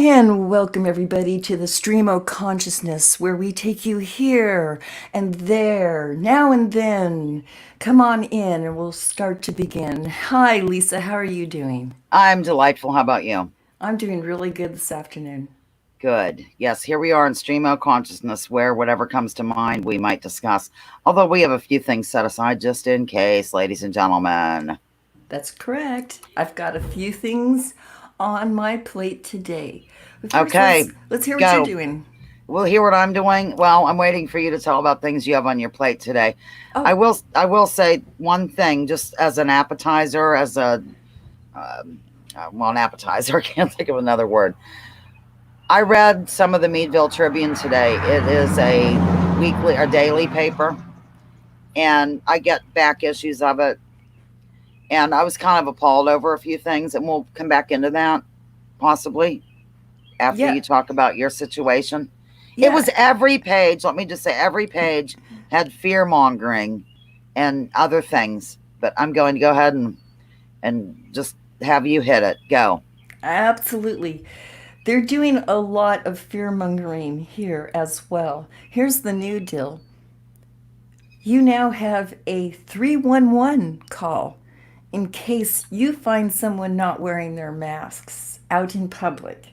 And welcome everybody to the Stream of Consciousness, where we take you here and there, now and then. Come on in and we'll start to begin. Hi, Lisa. How are you doing? I'm delightful. How about you? I'm doing really good this afternoon. Good. Yes, here we are in Stream of Consciousness, where whatever comes to mind we might discuss. Although we have a few things set aside just in case, ladies and gentlemen. That's correct. I've got a few things on my plate today. But first, let's Okay, let's hear what you're go. doing. We'll hear what I'm doing. Well, I'm waiting for you to tell about things you have on your plate today. I Oh, will. I will say one thing, just as an appetizer, as a an appetizer. I can't think of another word. I read some of the Meadville Tribune today. It is a weekly or daily paper, and I get back issues of it. And I was kind of appalled over a few things, and we'll come back into that possibly after yeah, you talk about your situation. It yeah. was every page, let me just say, every page had fear mongering and other things. But I'm going to go ahead and just have you hit it. Go. Absolutely. They're doing a lot of fear mongering here as well. Here's the new deal: you now have a 311 call in case you find someone not wearing their masks out in public.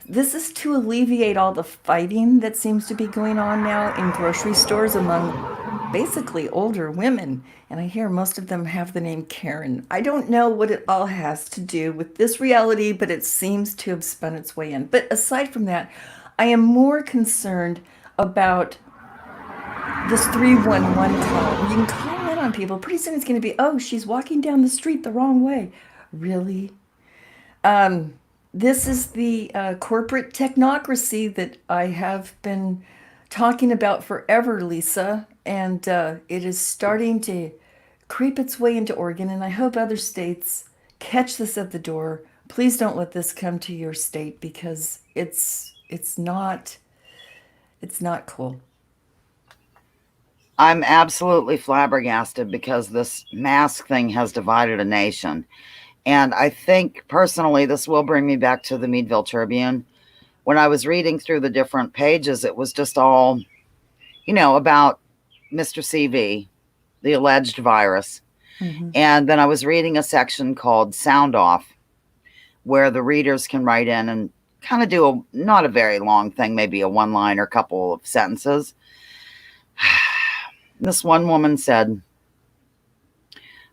This is to alleviate all the fighting that seems to be going on now in grocery stores among basically older women. And I hear most of them have the name Karen. I don't know what it all has to do with this reality, but it seems to have spun its way in. But aside from that, I am more concerned about this 311 call where you can call in on people. Pretty soon it's going to be, oh, she's walking down the street the wrong way. Really? This is the corporate technocracy that I have been talking about forever, Lisa, and it is starting to creep its way into Oregon, and I hope other states catch this at the door. Please don't let this come to your state because it's not cool. I'm absolutely flabbergasted because this mask thing has divided a nation. And I think personally, this will bring me back to the Meadville Tribune. When I was reading through the different pages, it was just all, about Mr. CV, the alleged virus. Mm-hmm. And then I was reading a section called Sound Off, where the readers can write in and kind of do not a very long thing, maybe a one line or couple of sentences. This one woman said,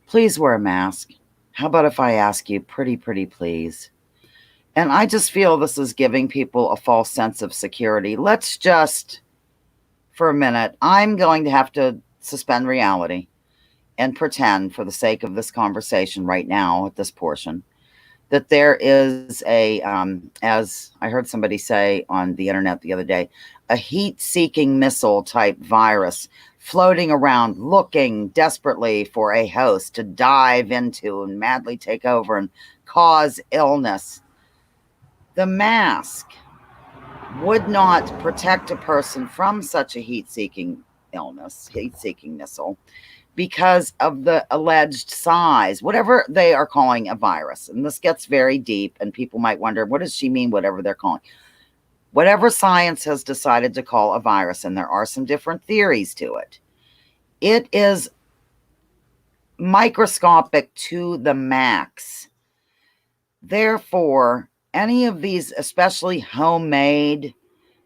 "Please wear a mask. How about if I ask you, pretty please?" And I just feel this is giving people a false sense of security. Let's just, for a minute, I'm going to have to suspend reality and pretend, for the sake of this conversation right now at this portion, that there is as I heard somebody say on the internet the other day, a heat seeking missile type virus floating around looking desperately for a host to dive into and madly take over and cause illness. The mask would not protect a person from such a heat seeking illness, heat seeking missile, because of the alleged size, whatever they are calling a virus. And this gets very deep, and people might wonder, what does she mean, whatever they're calling? Whatever science has decided to call a virus, and there are some different theories to it, it is microscopic to the max. Therefore, any of these, especially homemade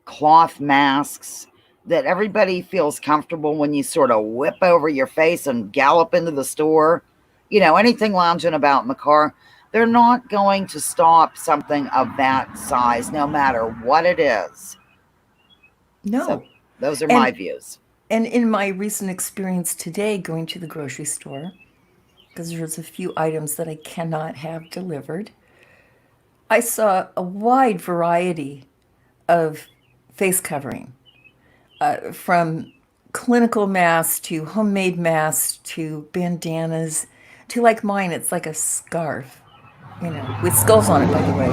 cloth masks that everybody feels comfortable when you sort of whip over your face and gallop into the store, anything lounging about in the car, they're not going to stop something of that size, no matter what it is. So, No. those are my And views. and in my recent experience today going to the grocery store, because there's a few items that I cannot have delivered, I saw a wide variety of face covering, from clinical masks to homemade masks to bandanas to, like mine, it's like a scarf, with skulls on it, by the way.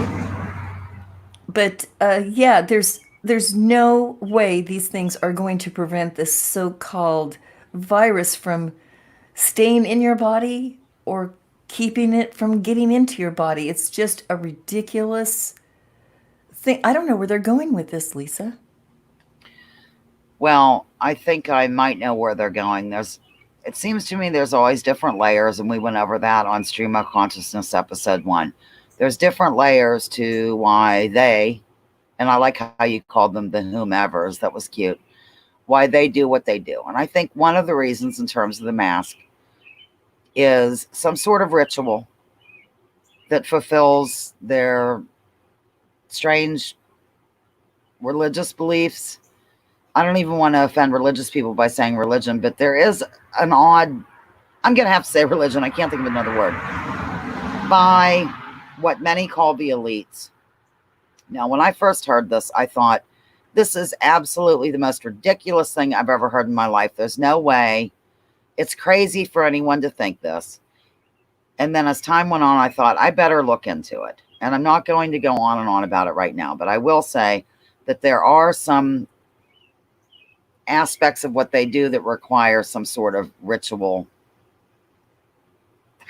But yeah, there's no way these things are going to prevent this so-called virus from staying in your body or keeping it from getting into your body. It's just a ridiculous think I don't know where they're going with this, Lisa. Well, I think I might know where they're going. It seems to me there's always different layers, and we went over that on Stream of Consciousness episode 1. There's different layers to why they, and I like how you called them the whomevers, that was cute, why they do what they do. And I think one of the reasons, in terms of the mask, is some sort of ritual that fulfills their strange religious beliefs. I don't even want to offend religious people by saying religion, but there is an odd, I'm going to have to say religion, I can't think of another word, by what many call the elites. Now, when I first heard this, I thought, this is absolutely the most ridiculous thing I've ever heard in my life. There's no way. It's crazy for anyone to think this. And then as time went on, I thought, I better look into it. And I'm not going to go on and on about it right now, but I will say that there are some aspects of what they do that require some sort of ritual.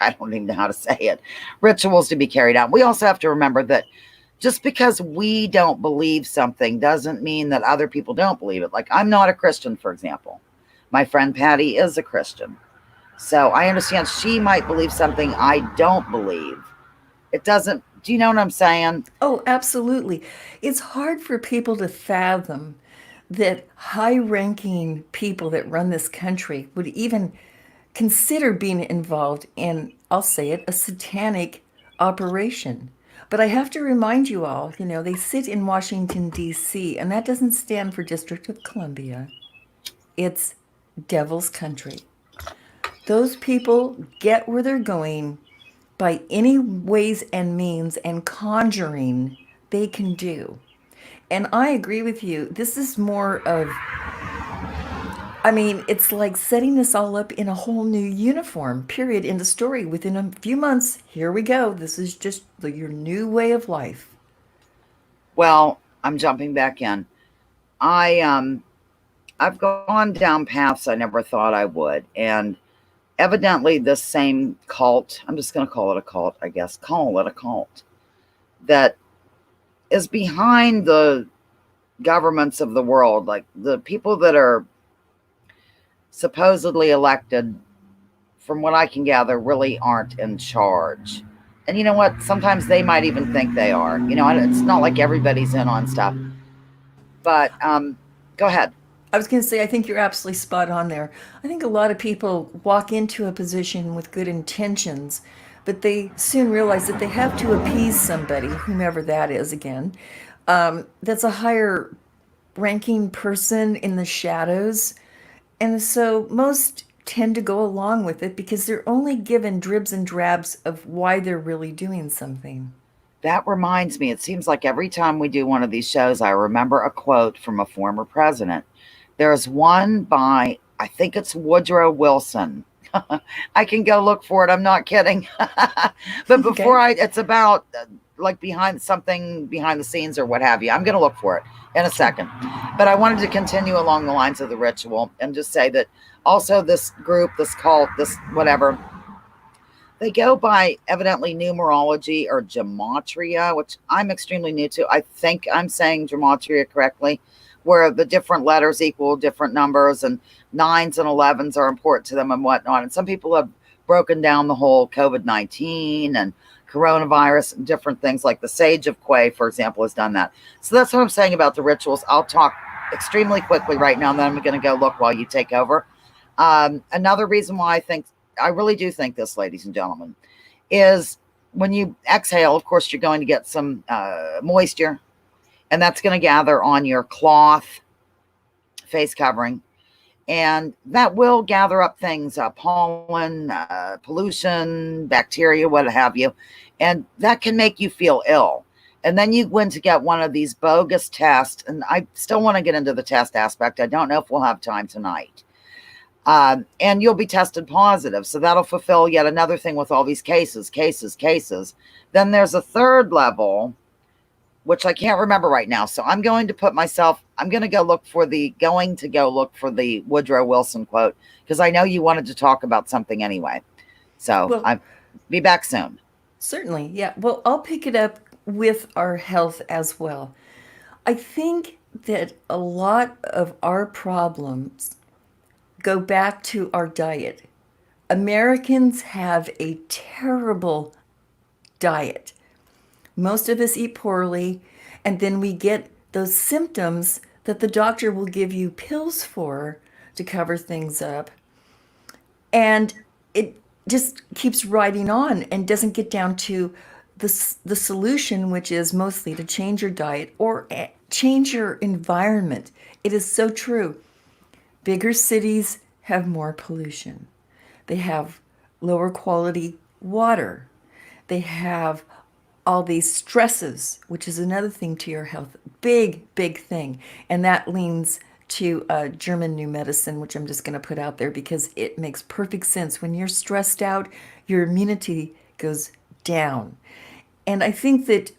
I don't even know how to say it. Rituals to be carried out. We also have to remember that just because we don't believe something doesn't mean that other people don't believe it. Like, I'm not a Christian, for example. My friend Patty is a Christian. So I understand she might believe something I don't believe. It doesn't, do you know what I'm saying? Oh, absolutely. It's hard for people to fathom that high ranking people that run this country would even consider being involved in, I'll say it, a satanic operation. But I have to remind you all, they sit in Washington, D.C., and that doesn't stand for District of Columbia. It's devil's country. Those people get where they're going by any ways and means and conjuring they can do. And I agree with you. This is more of, I mean, it's like setting this all up in a whole new uniform, period, in the story. Within a few months, here we go. This is just your new way of life. Well, I'm jumping back in. I've gone down paths I never thought I would. And evidently this same cult, I'm just going to call it a cult, I guess, call it a cult, that is behind the governments of the world, like the people that are supposedly elected, from what I can gather, really aren't in charge. And you know what? Sometimes they might even think they are. It's not like everybody's in on stuff. But go ahead. I was going to say, I think you're absolutely spot on there. I think a lot of people walk into a position with good intentions, but they soon realize that they have to appease somebody, whomever that is again, that's a higher ranking person in the shadows. And so most tend to go along with it because they're only given dribs and drabs of why they're really doing something. That reminds me, it seems like every time we do one of these shows, I remember a quote from a former president. There's one by, I think it's Woodrow Wilson. I can go look for it. I'm not kidding. But Okay. it's about like behind something behind the scenes or what have you. I'm going to look for it in a Sure. second. But I wanted to continue along the lines of the ritual and just say that also this group, this cult, this whatever, they go by evidently numerology or gematria, which I'm extremely new to. I think I'm saying gematria correctly, where the different letters equal different numbers, and nines and 11s are important to them and whatnot. And some people have broken down the whole COVID-19 and coronavirus and different things, like the Sage of Quay, for example, has done that. So that's what I'm saying about the rituals. I'll talk extremely quickly right now, and then I'm going to go look while you take over. Another reason why I really do think this, ladies and gentlemen, is when you exhale, of course, you're going to get some moisture, and that's going to gather on your cloth face covering. And that will gather up things, pollen, pollution, bacteria, what have you. And that can make you feel ill. And then you went to get one of these bogus tests. And I still want to get into the test aspect. I don't know if we'll have time tonight. And you'll be tested positive. So that'll fulfill yet another thing with all these cases. Then there's a third level, which I can't remember right now. So I'm going to go look for the Woodrow Wilson quote, because I know you wanted to talk about something anyway. So Well, I'll be back soon. certainly. Yeah. Well, I'll pick it up with our health as well. I think that a lot of our problems go back to our diet. Americans have a terrible diet. Most of us eat poorly, and then we get those symptoms that the doctor will give you pills for to cover things up. And it just keeps riding on and doesn't get down to the solution, which is mostly to change your diet or change your environment. It is so true. Bigger cities have more pollution. They have lower quality water. They have all these stresses, which is another thing to your health. Big, big thing. And that leans to German new medicine, which I'm just going to put out there because it makes perfect sense. When you're stressed out, your immunity goes down. And I think that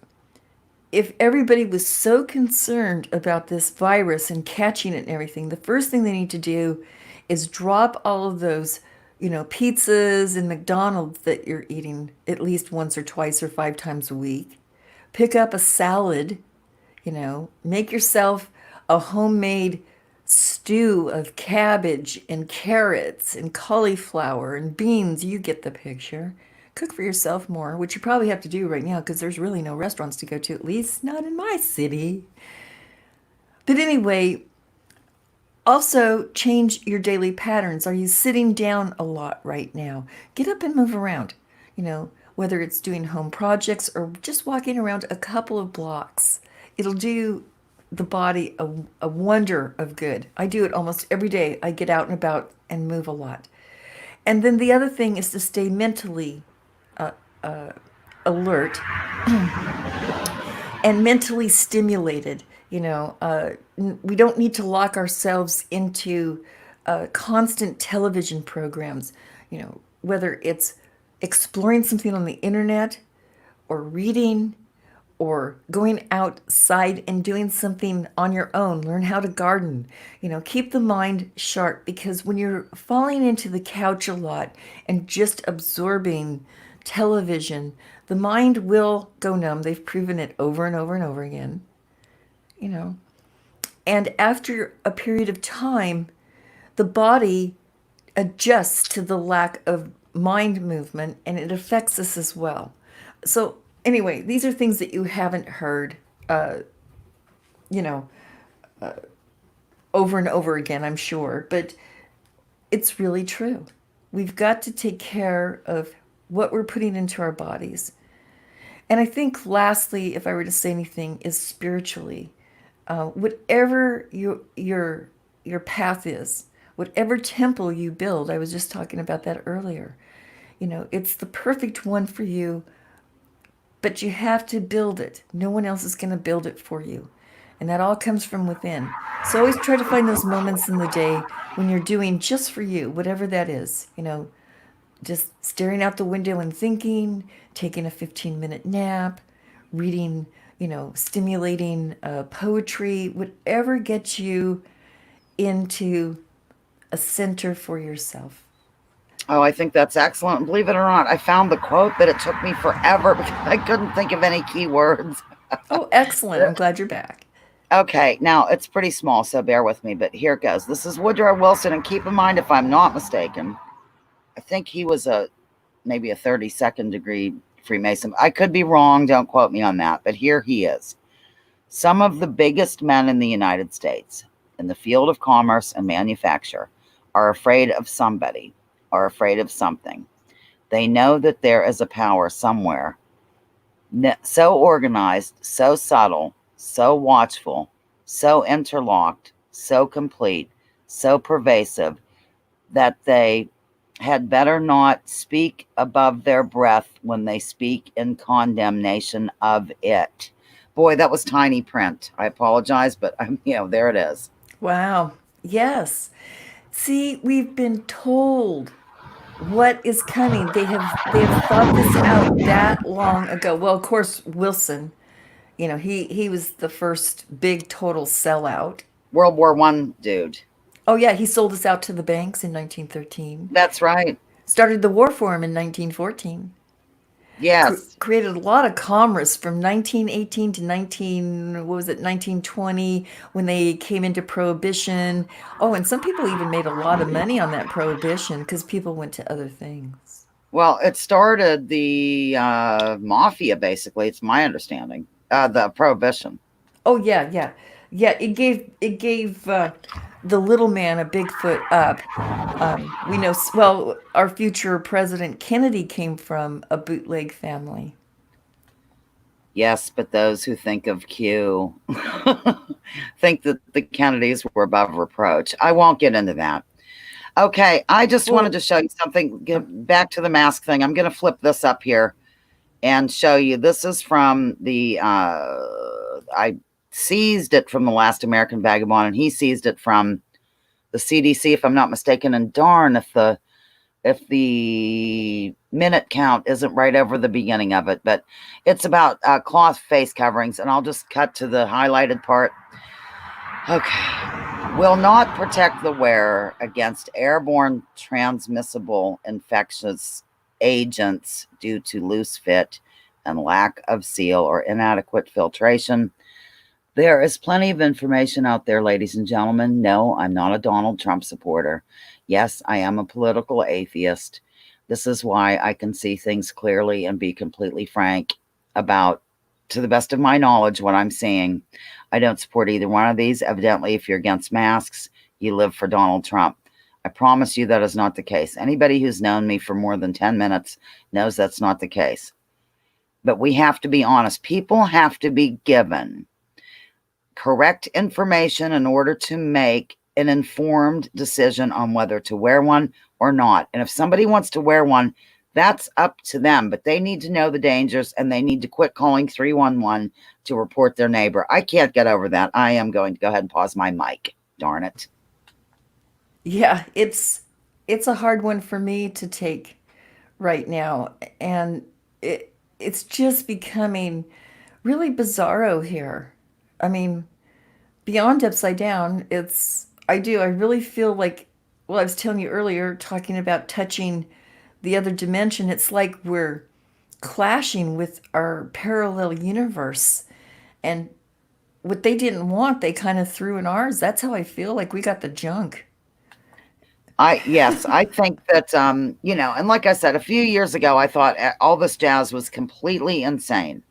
if everybody was so concerned about this virus and catching it and everything, the first thing they need to do is drop all of those, pizzas and McDonald's that you're eating at least once or twice or 5 times a week. Pick up a salad, make yourself a homemade stew of cabbage and carrots and cauliflower and beans. You get the picture. Cook for yourself more, which you probably have to do right now because there's really no restaurants to go to, at least not in my city. But anyway, also change your daily patterns. Are you sitting down a lot right now? Get up and move around, whether it's doing home projects or just walking around a couple of blocks. It'll do the body a wonder of good. I do it almost every day. I get out and about and move a lot. And then the other thing is to stay mentally alert and mentally stimulated. We don't need to lock ourselves into constant television programs, whether it's exploring something on the internet or reading or going outside and doing something on your own. Learn how to garden. Keep the mind sharp because when you're falling into the couch a lot and just absorbing television, the mind will go numb. They've proven it over and over and over again. You know, and after a period of time, the body adjusts to the lack of mind movement and it affects us as well. So, anyway, these are things that you haven't heard, you know, over and over again, I'm sure, but it's really true. We've got to take care of what we're putting into our bodies. And I think, lastly, if I were to say anything, is spiritually. Whatever your path is, whatever temple you build, I was just talking about that earlier. It's the perfect one for you, but you have to build it. No one else is going to build it for you. And that all comes from within. So always try to find those moments in the day when you're doing just for you, whatever that is. Just staring out the window and thinking, taking a 15-minute nap, reading, stimulating poetry, whatever gets you into a center for yourself. Oh, I think that's excellent. Believe it or not, I found the quote, but it took me forever because I couldn't think of any keywords. Oh, excellent. I'm glad you're back. Okay, now it's pretty small, so bear with me, but here it goes. This is Woodrow Wilson, and keep in mind, if I'm not mistaken, I think he was maybe a 32nd degree Freemason. I could be wrong, don't quote me on that, but here he is. Some of the biggest men in the United States in the field of commerce and manufacture are afraid of somebody, are afraid of something. They know that there is a power somewhere so organized, so subtle, so watchful, so interlocked, so complete, so pervasive that they had better not speak above their breath when they speak in condemnation of it. Boy, that was tiny print. I apologize, but there it is. Wow. Yes. See, we've been told what is coming. They have thought this out that long ago. Well, of course, Wilson, he was the first big total sellout. World War One dude. Oh yeah, he sold us out to the banks in 1913. That's right. Started the war for him in 1914. Yes. Created a lot of commerce from 1918 to 19, what was it, 1920, when they came into prohibition. Oh, and some people even made a lot of money on that prohibition because people went to other things. Well, it started the mafia, basically. It's my understanding. The prohibition. Oh yeah, yeah, yeah. It gave the little man a big foot up. We know well. Our future president Kennedy came from a bootleg family. Yes, but those who think of Q think that the Kennedys were above reproach. I won't get into that. Okay, I just wanted Well, to show you something. uh, Get back to the mask thing. I'm going to flip this up here and show you. This is from the I seized it from the Last American Vagabond, and he seized it from the CDC, if I'm not mistaken. And darn, if the minute count isn't right over the beginning of it, but it's about cloth face coverings, and I'll just cut to the highlighted part. Okay. Will not protect the wearer against airborne transmissible infectious agents due to loose fit and lack of seal or inadequate filtration. There is plenty of information out there, ladies and gentlemen. No, I'm not a Donald Trump supporter. Yes, I am a political atheist. This is why I can see things clearly and be completely frank about, to the best of my knowledge, what I'm seeing. I don't support either one of these. Evidently, if you're against masks, you live for Donald Trump. I promise you that is not the case. Anybody who's known me for more than 10 minutes knows that's not the case. But we have to be honest. People have to be given correct information in order to make an informed decision on whether to wear one or not. And if somebody wants to wear one, that's up to them, but they need to know the dangers and they need to quit calling 311 to report their neighbor. I can't get over that. I am going to go ahead and pause my mic. Darn it. yeah, it's a hard one for me to take right now, and it's just becoming really bizarro here. I mean, beyond upside down, I really feel like, well, I was telling you earlier, talking about touching the other dimension, it's like we're clashing with our parallel universe. And what they didn't want, they kind of threw in ours. That's how I feel like we got the junk. Yes, I think that and like I said, a few years ago, I thought all this jazz was completely insane.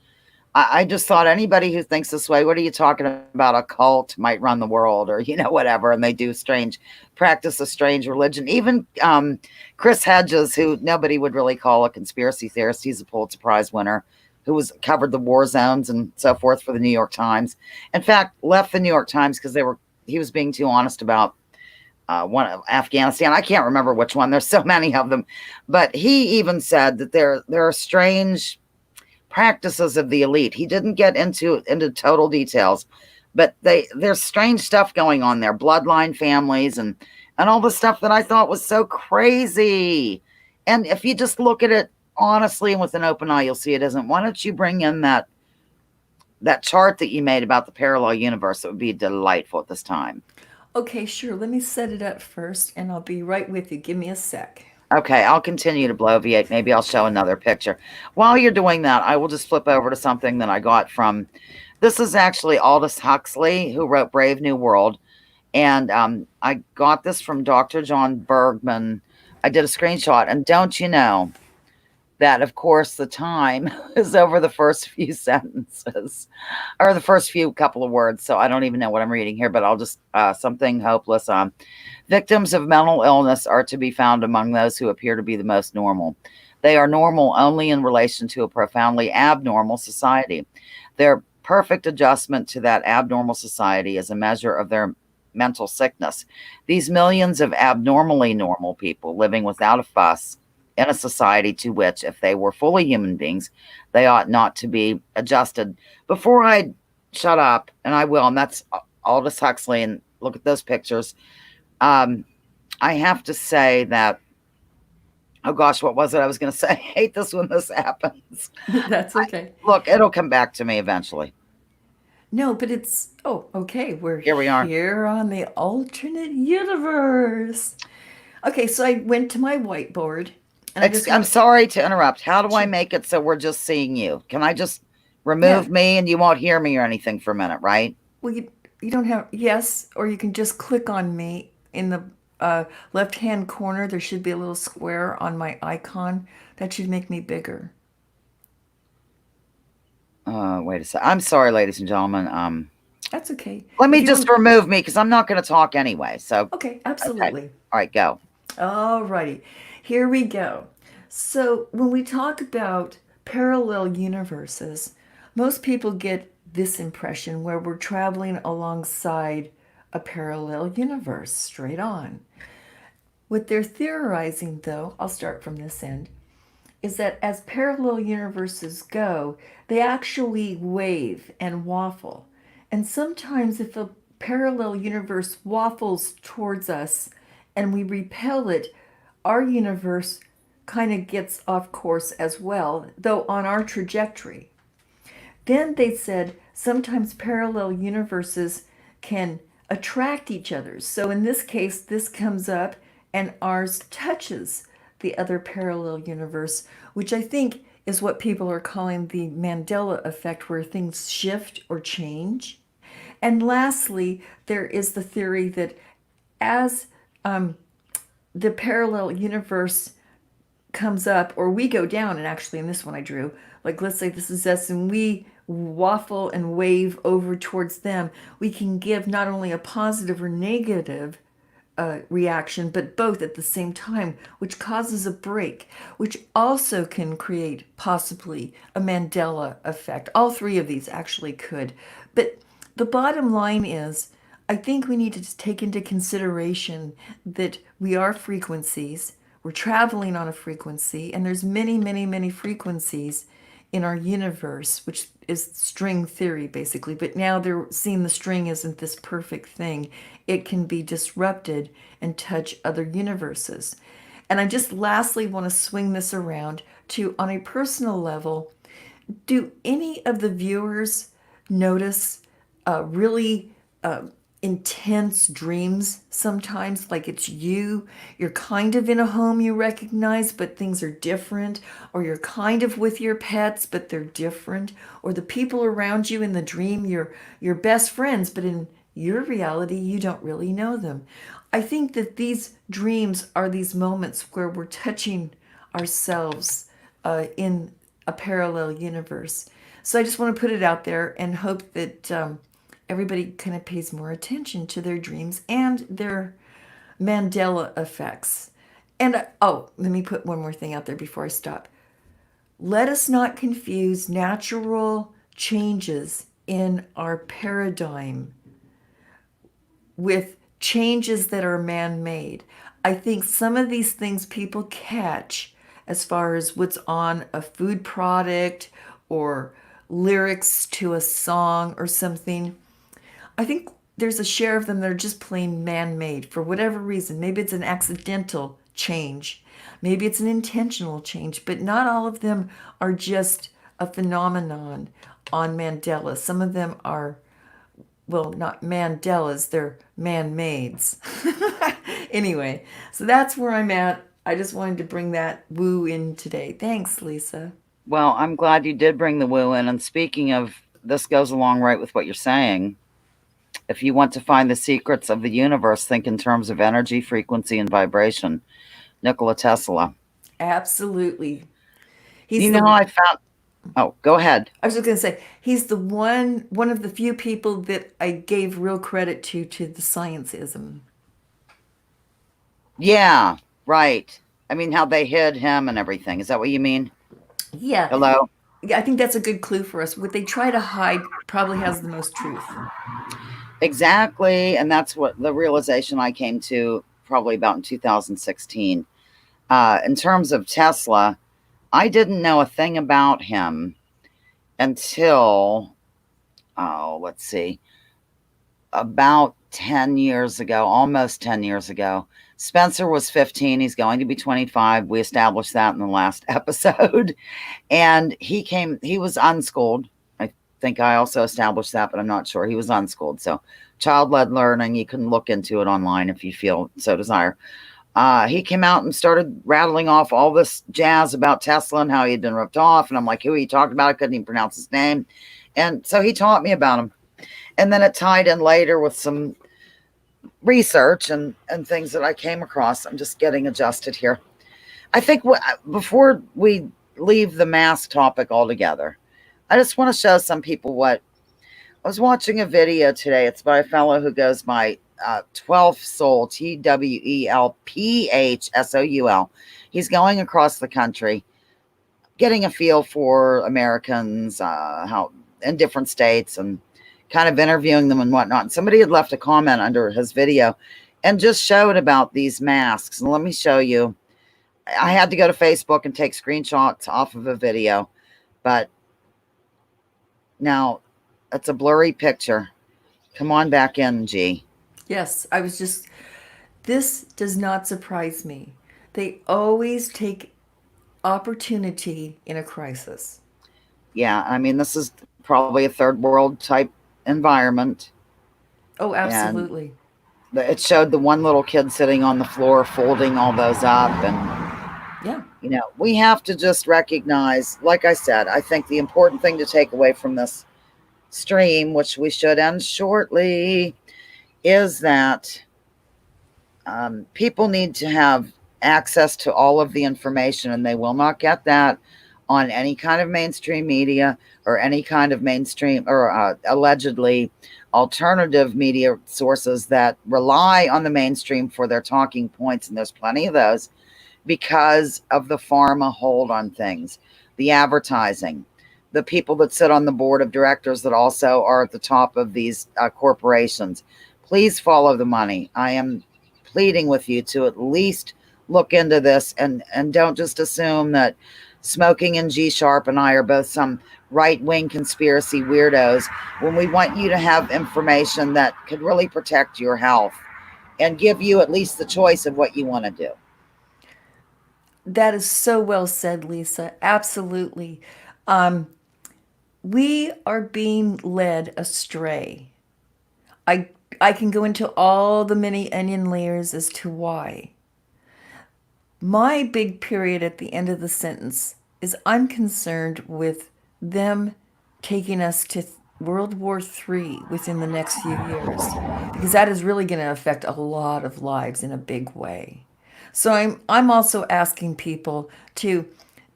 I just thought anybody who thinks this way, what are you talking about? A cult might run the world, or whatever, and they do practice a strange religion. Even Chris Hedges, who nobody would really call a conspiracy theorist, he's a Pulitzer Prize winner, who was covered the war zones and so forth for the New York Times. In fact, left the New York Times because he was being too honest about one of Afghanistan. I can't remember which one. There's so many of them, but he even said that there are strange practices of the elite. He didn't get into total details, but there's strange stuff going on there, bloodline families and all the stuff that I thought was so crazy. And if you just look at it honestly and with an open eye, you'll see it isn't. Why don't you bring in that chart that you made about the parallel universe? It would be delightful at this time. Okay, sure. Let me set it up first and I'll be right with you. Give me a sec. Okay, I'll continue to bloviate. Maybe I'll show another picture. While you're doing that, I will just flip over to something that I got from. This is actually Aldous Huxley, who wrote Brave New World. And I got this from Dr. John Bergman. I did a screenshot. And don't you know that, of course, the time is over the first few sentences or the first few couple of words. So I don't even know what I'm reading here, but I'll just something hopeless. Victims of mental illness are to be found among those who appear to be the most normal. They are normal only in relation to a profoundly abnormal society. Their perfect adjustment to that abnormal society is a measure of their mental sickness. These millions of abnormally normal people living without a fuss in a society to which, if they were fully human beings, they ought not to be adjusted. Before I shut up, and I will, and that's Aldous Huxley, and look at those pictures. I have to say that, oh gosh, what was it I was going to say? I hate this when this happens. That's okay. Look, it'll come back to me eventually. No, but oh, okay. We're Here we are. here on the alternate universe. Okay, so I went to my whiteboard And I just I'm want sorry to interrupt. How do I sure. make it so we're just seeing you? Can I just Yeah. remove me and you won't hear me or anything for a minute, right? Well, you don't have yes, or you can just click on me in the left hand corner. There should be a little square on my icon that should make me bigger. Wait a sec. I'm sorry, ladies and gentlemen. That's okay. Let If me you just want, remove me because I'm not going to talk anyway. So, okay, okay. absolutely. All right, go. Alrighty, here we go. So, when we talk about parallel universes, most people get this impression where we're traveling alongside a parallel universe straight on. What they're theorizing, though, I'll start from this end, is that as parallel universes go, they actually wave and waffle. And sometimes, if a parallel universe waffles towards us and we repel it, our universe kind of gets off course as well, though on our trajectory. Then they said sometimes parallel universes can attract each other. So in this case, this comes up and ours touches the other parallel universe, which I think is what people are calling the Mandela effect, where things shift or change. And lastly, there is the theory that as the parallel universe comes up, or we go down, and actually in this one I drew, like let's say this is us and we waffle and wave over towards them, we can give not only a positive or negative reaction, but both at the same time, which causes a break, which also can create possibly a Mandela effect. All three of these actually could. But the bottom line is, I think we need to take into consideration that we are frequencies. We're traveling on a frequency, and there's many, many, many frequencies in our universe, which is string theory basically. But now they're seeing the string isn't this perfect thing. It can be disrupted and touch other universes. And I just lastly want to swing this around to, on a personal level, do any of the viewers notice really intense dreams sometimes? Like it's you're kind of in a home you recognize, but things are different, or you're kind of with your pets, but they're different, or the people around you in the dream, you're best friends, but in your reality, you don't really know them. I think that these dreams are these moments where we're touching ourselves in a parallel universe. So I just want to put it out there and hope that everybody kind of pays more attention to their dreams and their Mandela effects. And oh, let me put one more thing out there before I stop. Let us not confuse natural changes in our paradigm with changes that are man made. I think some of these things people catch as far as what's on a food product or lyrics to a song or something. I think there's a share of them that are just plain man made for whatever reason. Maybe it's an accidental change, maybe it's an intentional change, but not all of them are just a phenomenon on Mandela. Some of them are, well, not Mandelas, they're man-mades. Anyway, so that's where I'm at. I just wanted to bring that woo in today. Thanks, Lisa. Well, I'm glad you did bring the woo in. And speaking of, this goes along right with what you're saying. If you want to find the secrets of the universe, think in terms of energy, frequency, and vibration. Nikola Tesla. Absolutely. You He's know, the I found, oh, go ahead. I was just going to say he's the one of the few people that I gave real credit to the scienceism. Yeah, right. I mean, how they hid him and everything. Is that what you mean? Yeah. Hello? Yeah, I think that's a good clue for us. What they try to hide probably has the most truth. Exactly. And that's what the realization I came to probably about in 2016. In terms of Tesla, I didn't know a thing about him until, oh, let's see, about 10 years ago, almost 10 years ago. Spencer was 15. He's going to be 25. We established that in the last episode. And he was unschooled. I think I also established that, but I'm not sure. He was unschooled. So child led learning, you can look into it online if you feel so desire. He came out and started rattling off all this jazz about Tesla and how he'd been ripped off. And I'm like, who he talked about? I couldn't even pronounce his name. And so he taught me about him. And then it tied in later with some research and things that I came across. I'm just getting adjusted here. I think before we leave the mask topic altogether, I just want to show some people what I was watching a video today. It's by a fellow who goes by 12th Soul, TWELPHSOUL. He's going across the country, getting a feel for Americans, how in different states, and kind of interviewing them and whatnot. And somebody had left a comment under his video and just showed about these masks. And let me show you. I had to go to Facebook and take screenshots off of a video, but now it's a blurry picture. Come on back in, G. Yes, this does not surprise me. They always take opportunity in a crisis. Yeah, I mean, this is probably a third world type environment. Oh, And absolutely. it showed the one little kid sitting on the floor folding all those up. And, Yeah. we have to just recognize, like I said, I think the important thing to take away from this stream, which we should end shortly, is that people need to have access to all of the information, and they will not get that on any kind of mainstream media or any kind of mainstream or allegedly alternative media sources that rely on the mainstream for their talking points. And there's plenty of those because of the pharma hold on things, the advertising, the people that sit on the board of directors that also are at the top of these corporations. Please follow the money. I am pleading with you to at least look into this and don't just assume that Smoking and G Sharp and I are both some right-wing conspiracy weirdos when we want you to have information that could really protect your health and give you at least the choice of what you want to do. That is so well said, Lisa. Absolutely. Um, we are being led astray. I I can go into all the many onion layers as to why. My big period at the end of the sentence is I'm concerned with them taking us to World War III within the next few years because that is really going to affect a lot of lives in a big way. So I'm also asking people to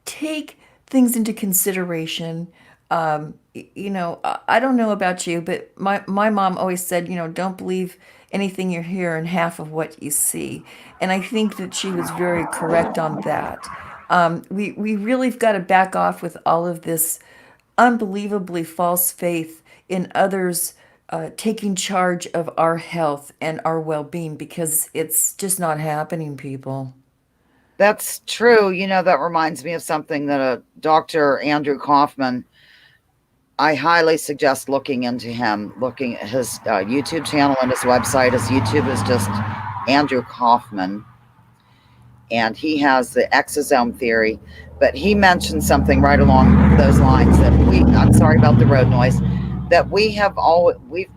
take things into consideration. I don't know about you, but my mom always said, don't believe anything you hear and half of what you see. And I think that she was very correct on that. We really have got to back off with all of this unbelievably false faith in others taking charge of our health and our well being because it's just not happening, people. That's true. That reminds me of something that a Dr. Andrew Kaufman, I highly suggest looking into him, looking at his YouTube channel and his website. His YouTube is just Andrew Kaufman, and he has the exosome theory. But he mentioned something right along those lines that I'm sorry about the road noise, that we've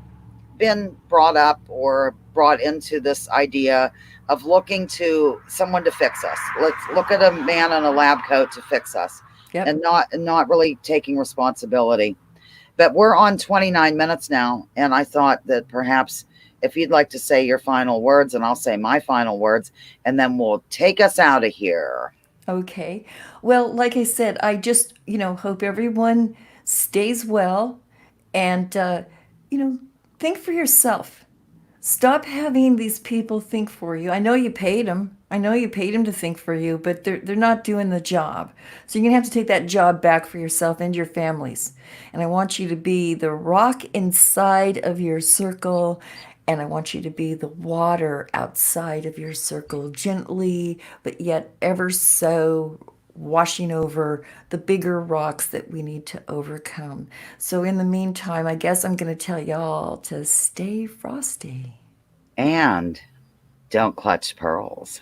been brought up or brought into this idea of looking to someone to fix us. Let's look at a man in a lab coat to fix us, Yep. and not really taking responsibility. But we're on 29 minutes now, and I thought that perhaps if you'd like to say your final words, and I'll say my final words, and then we'll take us out of here. Okay. Well, like I said, I just, hope everyone stays well and, think for yourself. Stop having these people think for you. I know you paid them. I know you paid them to think for you, but they're not doing the job. So you're going to have to take that job back for yourself and your families. And I want you to be the rock inside of your circle, and I want you to be the water outside of your circle, gently, but yet ever so washing over the bigger rocks that we need to overcome. So in the meantime, I guess I'm going to tell y'all to stay frosty. And don't clutch pearls.